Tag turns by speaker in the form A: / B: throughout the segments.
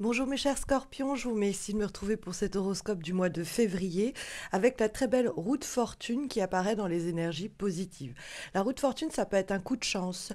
A: Bonjour mes chers scorpions, je vous mets ici de me retrouver pour cet horoscope du mois de février avec la très belle roue de fortune qui apparaît dans les énergies positives. La roue de fortune, ça peut être un coup de chance,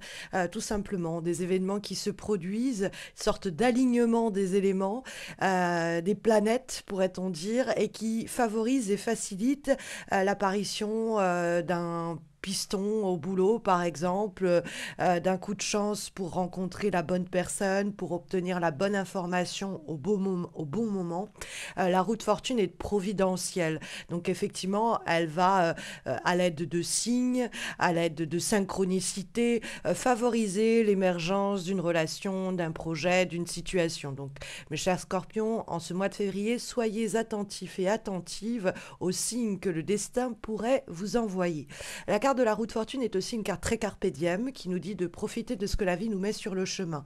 A: tout simplement, des événements qui se produisent, une sorte d'alignement des éléments, des planètes pourrait-on dire, et qui favorisent et facilitent l'apparition d'un piston au boulot, par exemple, d'un coup de chance pour rencontrer la bonne personne, pour obtenir la bonne information au bon moment. La roue de fortune est providentielle. Donc effectivement, elle va, à l'aide de signes, à l'aide de synchronicité, favoriser l'émergence d'une relation, d'un projet, d'une situation. Donc mes chers scorpions, en ce mois de février, soyez attentifs et attentives aux signes que le destin pourrait vous envoyer. La carte de la roue de fortune est aussi une carte très carpe diem qui nous dit de profiter de ce que la vie nous met sur le chemin.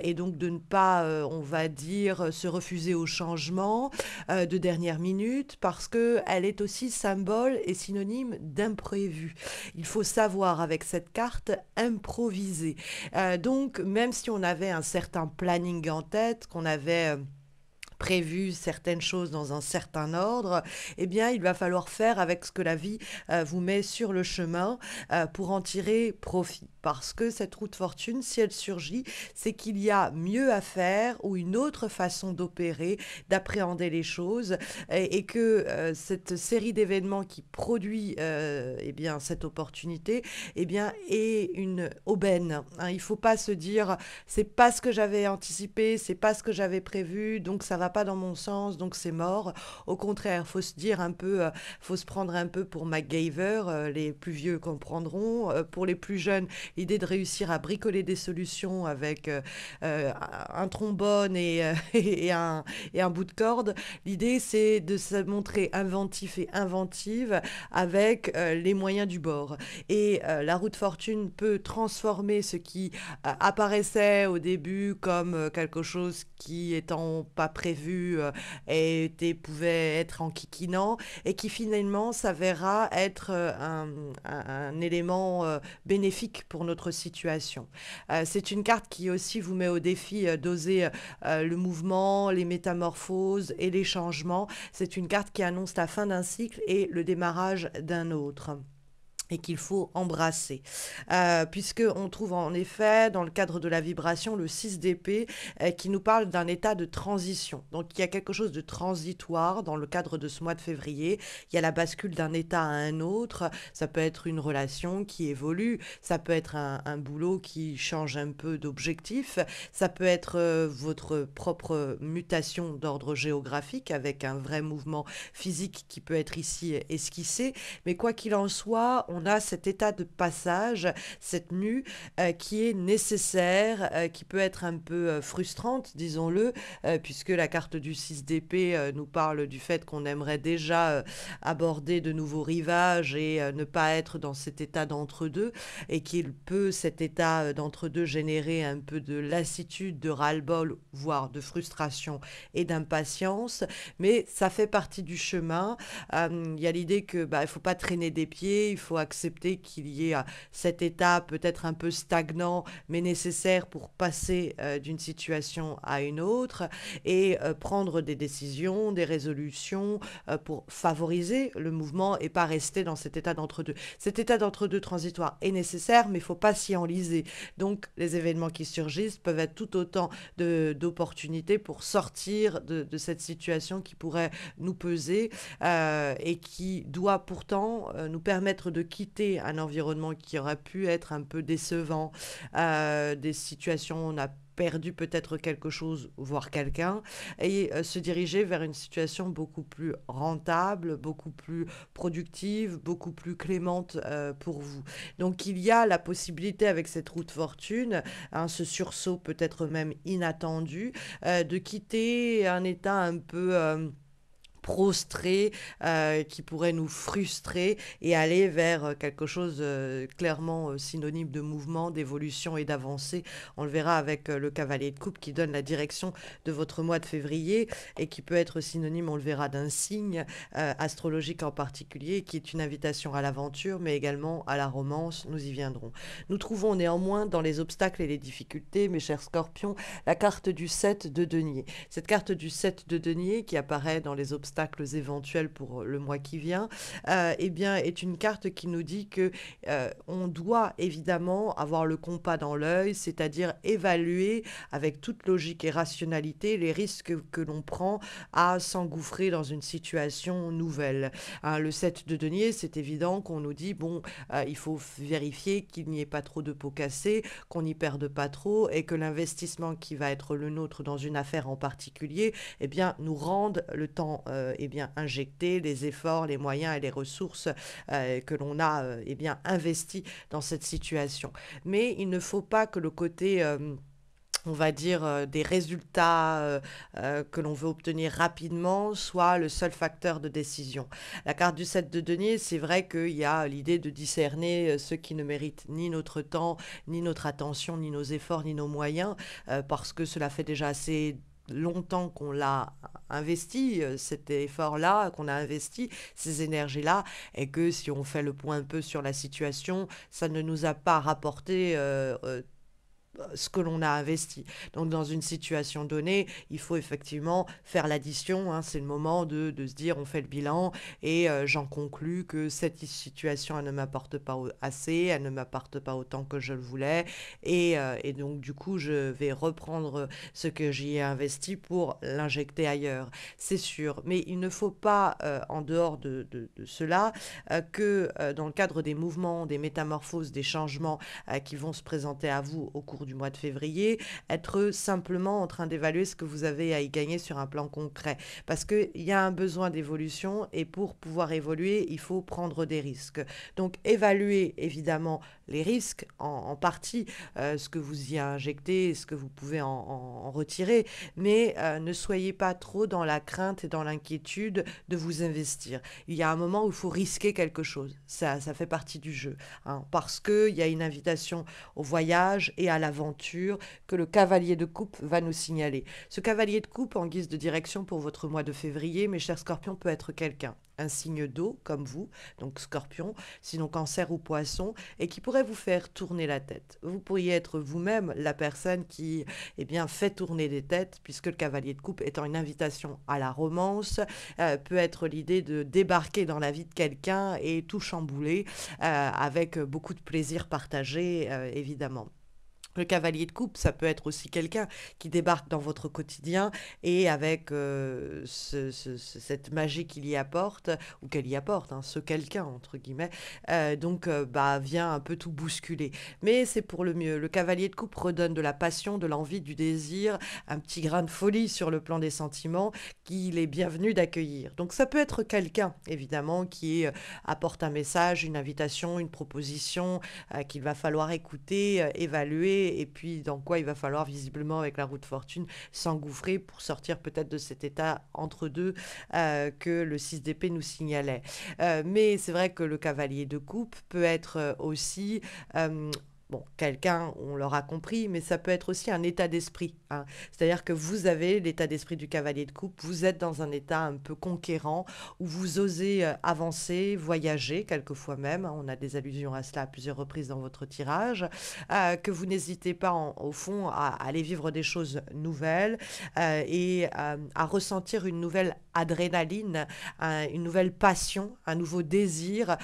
A: Et donc de ne pas, on va dire, se refuser au changement de dernière minute parce qu'elle est aussi symbole et synonyme d'imprévu. Il faut savoir avec cette carte improviser. Donc même si on avait un certain planning en tête, qu'on avait prévu certaines choses dans un certain ordre, eh bien, il va falloir faire avec ce que la vie vous met sur le chemin pour en tirer profit. Parce que cette roue de fortune, si elle surgit, c'est qu'il y a mieux à faire ou une autre façon d'opérer, d'appréhender les choses et que cette série d'événements qui produit eh bien, cette opportunité eh bien, est une aubaine. Hein. Il ne faut pas se dire c'est pas ce que j'avais anticipé, c'est pas ce que j'avais prévu, donc ça va pas dans mon sens, donc c'est mort. Au contraire, faut se dire un peu, faut se prendre un peu pour MacGyver, les plus vieux comprendront. Pour les plus jeunes, l'idée de réussir à bricoler des solutions avec un trombone et un bout de corde, l'idée c'est de se montrer inventif et inventive avec les moyens du bord. Et la roue de fortune peut transformer ce qui apparaissait au début comme quelque chose qui étant pas prévu pouvait être enquiquinant et qui finalement s'avérera être un élément bénéfique pour notre situation. C'est une carte qui aussi vous met au défi d'oser le mouvement, les métamorphoses et les changements. C'est une carte qui annonce la fin d'un cycle et le démarrage d'un autre et qu'il faut embrasser. Puisqu'on trouve en effet, dans le cadre de la vibration, le 6 d'épée qui nous parle d'un état de transition. Donc il y a quelque chose de transitoire dans le cadre de ce mois de février. Il y a la bascule d'un état à un autre. Ça peut être une relation qui évolue, ça peut être un boulot qui change un peu d'objectif, ça peut être votre propre mutation d'ordre géographique avec un vrai mouvement physique qui peut être ici esquissé. Mais quoi qu'il en soit, on a cet état de passage, cette mue qui est nécessaire, qui peut être un peu frustrante, disons-le, puisque la carte du 6 d'épée nous parle du fait qu'on aimerait déjà aborder de nouveaux rivages et ne pas être dans cet état d'entre-deux, et qu'il peut, cet état d'entre-deux, générer un peu de lassitude, de ras-le-bol, voire de frustration et d'impatience, mais ça fait partie du chemin. Il y a l'idée que il faut pas traîner des pieds, il faut accepter qu'il y ait cet état peut-être un peu stagnant, mais nécessaire pour passer d'une situation à une autre et prendre des décisions, des résolutions pour favoriser le mouvement et pas rester dans cet état d'entre-deux. Cet état d'entre-deux transitoire est nécessaire, mais il ne faut pas s'y enliser. Donc, les événements qui surgissent peuvent être tout autant d'opportunités pour sortir de cette situation qui pourrait nous peser et qui doit pourtant nous permettre de quitter un environnement qui aurait pu être un peu décevant, des situations où on a perdu peut-être quelque chose, voire quelqu'un, et se diriger vers une situation beaucoup plus rentable, beaucoup plus productive, beaucoup plus clémente pour vous. Donc il y a la possibilité avec cette roue de fortune, hein, ce sursaut peut-être même inattendu, de quitter un état un peu prostré, qui pourrait nous frustrer et aller vers quelque chose clairement synonyme de mouvement, d'évolution et d'avancée. On le verra avec le cavalier de coupe qui donne la direction de votre mois de février et qui peut être synonyme, on le verra, d'un signe astrologique en particulier, qui est une invitation à l'aventure, mais également à la romance. Nous y viendrons. Nous trouvons néanmoins dans les obstacles et les difficultés, mes chers scorpions, la carte du 7 de denier. Cette carte du 7 de denier qui apparaît dans les obstacles éventuels pour le mois qui vient, eh bien, est une carte qui nous dit que on doit évidemment avoir le compas dans l'œil, c'est-à-dire évaluer avec toute logique et rationalité les risques que l'on prend à s'engouffrer dans une situation nouvelle. Hein, le 7 de denier, c'est évident qu'on nous dit, bon, il faut vérifier qu'il n'y ait pas trop de pots cassés, qu'on n'y perde pas trop et que l'investissement qui va être le nôtre dans une affaire en particulier, eh bien, nous rende le temps eh bien, injecté, les efforts, les moyens et les ressources que l'on a eh bien, investis dans cette situation. Mais il ne faut pas que le côté on va dire, des résultats que l'on veut obtenir rapidement soit le seul facteur de décision. La carte du 7 de denier, c'est vrai qu'il y a l'idée de discerner ceux qui ne méritent ni notre temps, ni notre attention, ni nos efforts, ni nos moyens, parce que cela fait déjà assez longtemps qu'on l'a investi, cet effort-là, qu'on a investi, ces énergies-là, et que si on fait le point un peu sur la situation, ça ne nous a pas rapporté ce que l'on a investi. Donc dans une situation donnée, il faut effectivement faire l'addition, hein, c'est le moment de se dire on fait le bilan et j'en conclus que cette situation elle ne m'apporte pas assez, elle ne m'apporte pas autant que je le voulais et donc du coup je vais reprendre ce que j'y ai investi pour l'injecter ailleurs, c'est sûr. Mais il ne faut pas en dehors de cela que dans le cadre des mouvements, des métamorphoses, des changements qui vont se présenter à vous au cours du mois de février, être simplement en train d'évaluer ce que vous avez à y gagner sur un plan concret. Parce qu'il y a un besoin d'évolution et pour pouvoir évoluer, il faut prendre des risques. Donc évaluer évidemment les risques, en partie ce que vous y injectez, ce que vous pouvez en retirer, mais ne soyez pas trop dans la crainte et dans l'inquiétude de vous investir. Il y a un moment où il faut risquer quelque chose, ça fait partie du jeu, hein, parce qu'il y a une invitation au voyage et à l'aventure que le cavalier de coupe va nous signaler. Ce cavalier de coupe en guise de direction pour votre mois de février, mes chers scorpions, peut être quelqu'un, un signe d'eau comme vous, donc scorpion, sinon cancer ou poisson, et qui pourrait vous faire tourner la tête. Vous pourriez être vous-même la personne qui eh bien, fait tourner des têtes, puisque le cavalier de coupe étant une invitation à la romance, peut être l'idée de débarquer dans la vie de quelqu'un et tout chambouler avec beaucoup de plaisir partagé, évidemment. Le cavalier de coupe, ça peut être aussi quelqu'un qui débarque dans votre quotidien et avec cette magie qu'il y apporte, ou qu'elle y apporte, hein, ce quelqu'un, entre guillemets, bah, vient un peu tout bousculer. Mais c'est pour le mieux. Le cavalier de coupe redonne de la passion, de l'envie, du désir, un petit grain de folie sur le plan des sentiments qu'il est bienvenu d'accueillir. Donc ça peut être quelqu'un, évidemment, qui apporte un message, une invitation, une proposition qu'il va falloir écouter, évaluer, et puis dans quoi il va falloir visiblement avec la roue de fortune s'engouffrer pour sortir peut-être de cet état entre deux que le 6 d'épée nous signalait. Mais c'est vrai que le cavalier de coupe peut être aussi bon, quelqu'un, on l'aura compris, mais ça peut être aussi un état d'esprit, hein. C'est-à-dire que vous avez l'état d'esprit du cavalier de coupe, vous êtes dans un état un peu conquérant, où vous osez avancer, voyager, quelquefois même, hein, on a des allusions à cela à plusieurs reprises dans votre tirage, que vous n'hésitez pas, au fond, à aller vivre des choses nouvelles et à ressentir une nouvelle adrénaline, une nouvelle passion, un nouveau désir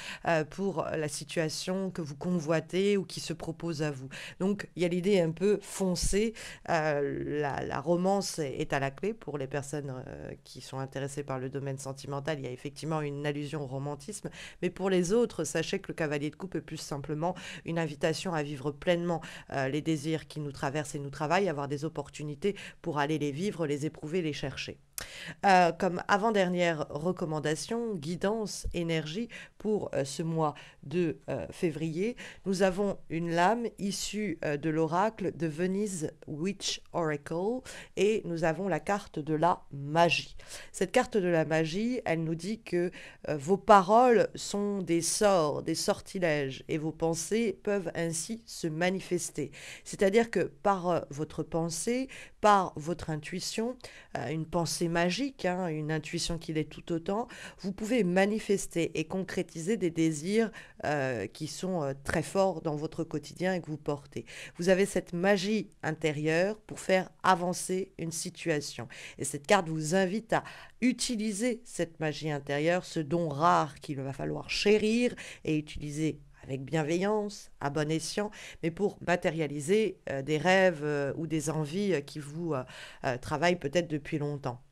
A: pour la situation que vous convoitez ou qui se propose à vous. Donc, il y a l'idée un peu foncée. La romance est à la clé pour les personnes qui sont intéressées par le domaine sentimental. Il y a effectivement une allusion au romantisme. Mais pour les autres, sachez que le cavalier de coupe est plus simplement une invitation à vivre pleinement les désirs qui nous traversent et nous travaillent, avoir des opportunités pour aller les vivre, les éprouver, les chercher. Comme avant-dernière recommandation, guidance, énergie pour ce mois de février, nous avons une lame issue de l'oracle de Venise Witch Oracle et nous avons la carte de la magie. Cette carte de la magie, elle nous dit que vos paroles sont des sorts, des sortilèges et vos pensées peuvent ainsi se manifester. C'est-à-dire que par votre pensée, par votre intuition, une pensée magique, hein, une intuition qui l'est tout autant, vous pouvez manifester et concrétiser des désirs qui sont très forts dans votre quotidien et que vous portez. Vous avez cette magie intérieure pour faire avancer une situation. Et cette carte vous invite à utiliser cette magie intérieure, ce don rare qu'il va falloir chérir et utiliser avec bienveillance, à bon escient, mais pour matérialiser des rêves ou des envies qui vous travaillent peut-être depuis longtemps.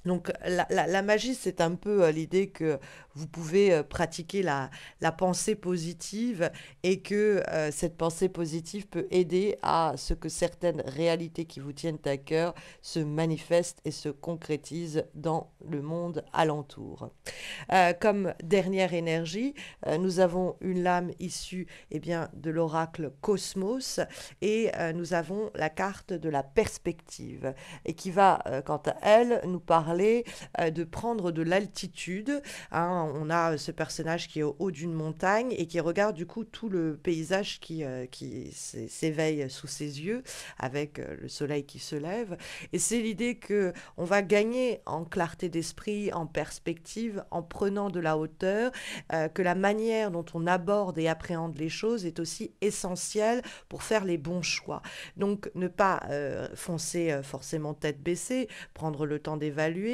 A: Donc la magie, c'est un peu l'idée que vous pouvez pratiquer la pensée positive et que cette pensée positive peut aider à ce que certaines réalités qui vous tiennent à cœur se manifestent et se concrétisent dans le monde alentour. Comme dernière énergie, nous avons une lame issue eh bien, de l'oracle Cosmos et nous avons la carte de la perspective et qui va, quant à elle, nous parler de prendre de l'altitude. Hein. On a ce personnage qui est au haut d'une montagne et qui regarde du coup tout le paysage qui s'éveille sous ses yeux avec le soleil qui se lève. Et c'est l'idée que on va gagner en clarté d'esprit, en perspective, en prenant de la hauteur, que la manière dont on aborde et appréhende les choses est aussi essentielle pour faire les bons choix. Donc ne pas foncer forcément tête baissée, prendre le temps d'évaluer,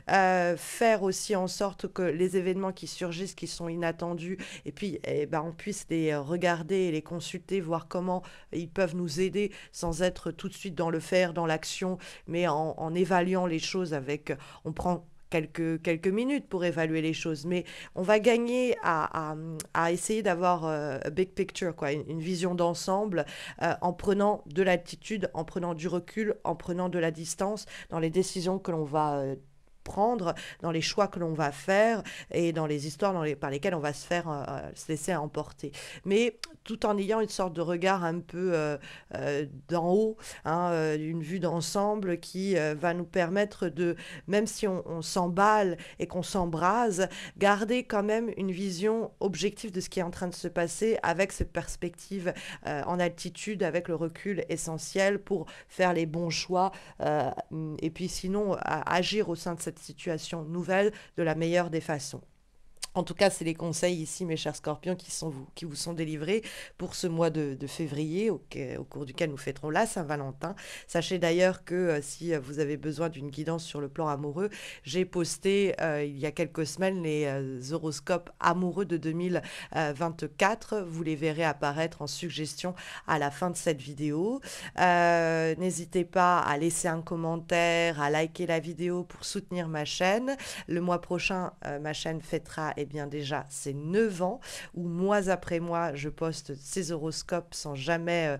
A: faire aussi en sorte que les événements qui surgissent, qui sont inattendus, et puis on puisse les regarder et les consulter, voir comment ils peuvent nous aider sans être tout de suite dans le faire, dans l'action, mais en évaluant les choses avec, on prend quelques minutes pour évaluer les choses, mais on va gagner à essayer d'avoir a big picture, quoi, une vision d'ensemble en prenant de l'attitude, en prenant du recul, en prenant de la distance dans les décisions que l'on va prendre, dans les choix que l'on va faire et dans les histoires par lesquelles on va se laisser emporter. Mais tout en ayant une sorte de regard un peu d'en haut, hein, une vue d'ensemble qui va nous permettre de, même si on s'emballe et qu'on s'embrase, garder quand même une vision objective de ce qui est en train de se passer avec cette perspective en altitude, avec le recul essentiel pour faire les bons choix et puis sinon agir au sein de cette situation nouvelle de la meilleure des façons. En tout cas, c'est les conseils ici, mes chers scorpions, qui vous sont délivrés pour ce mois de février, au cours duquel nous fêterons la Saint-Valentin. Sachez d'ailleurs que si vous avez besoin d'une guidance sur le plan amoureux, j'ai posté il y a quelques semaines les horoscopes amoureux de 2024. Vous les verrez apparaître en suggestion à la fin de cette vidéo. N'hésitez pas à laisser un commentaire, à liker la vidéo pour soutenir ma chaîne. Le mois prochain, ma chaîne fêtera eh bien déjà c'est 9 ans où mois après mois je poste ces horoscopes sans jamais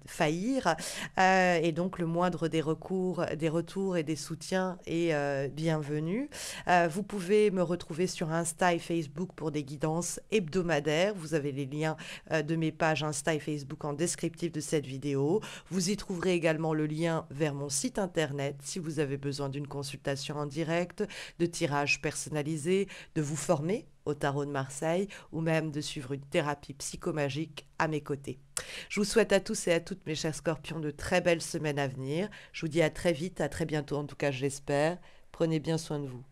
A: faillir et donc le moindre des retours et des soutiens est bienvenu. Vous pouvez me retrouver sur Insta et Facebook pour des guidances hebdomadaires. Vous avez les liens de mes pages Insta et Facebook en descriptif de cette vidéo. Vous y trouverez également le lien vers mon site internet si vous avez besoin d'une consultation en direct, de tirages personnalisés, de vous former au tarot de Marseille ou même de suivre une thérapie psychomagique à mes côtés. Je vous souhaite à tous et à toutes, mes chers scorpions, de très belles semaines à venir. Je vous dis à très vite, à très bientôt en tout cas je l'espère. Prenez bien soin de vous.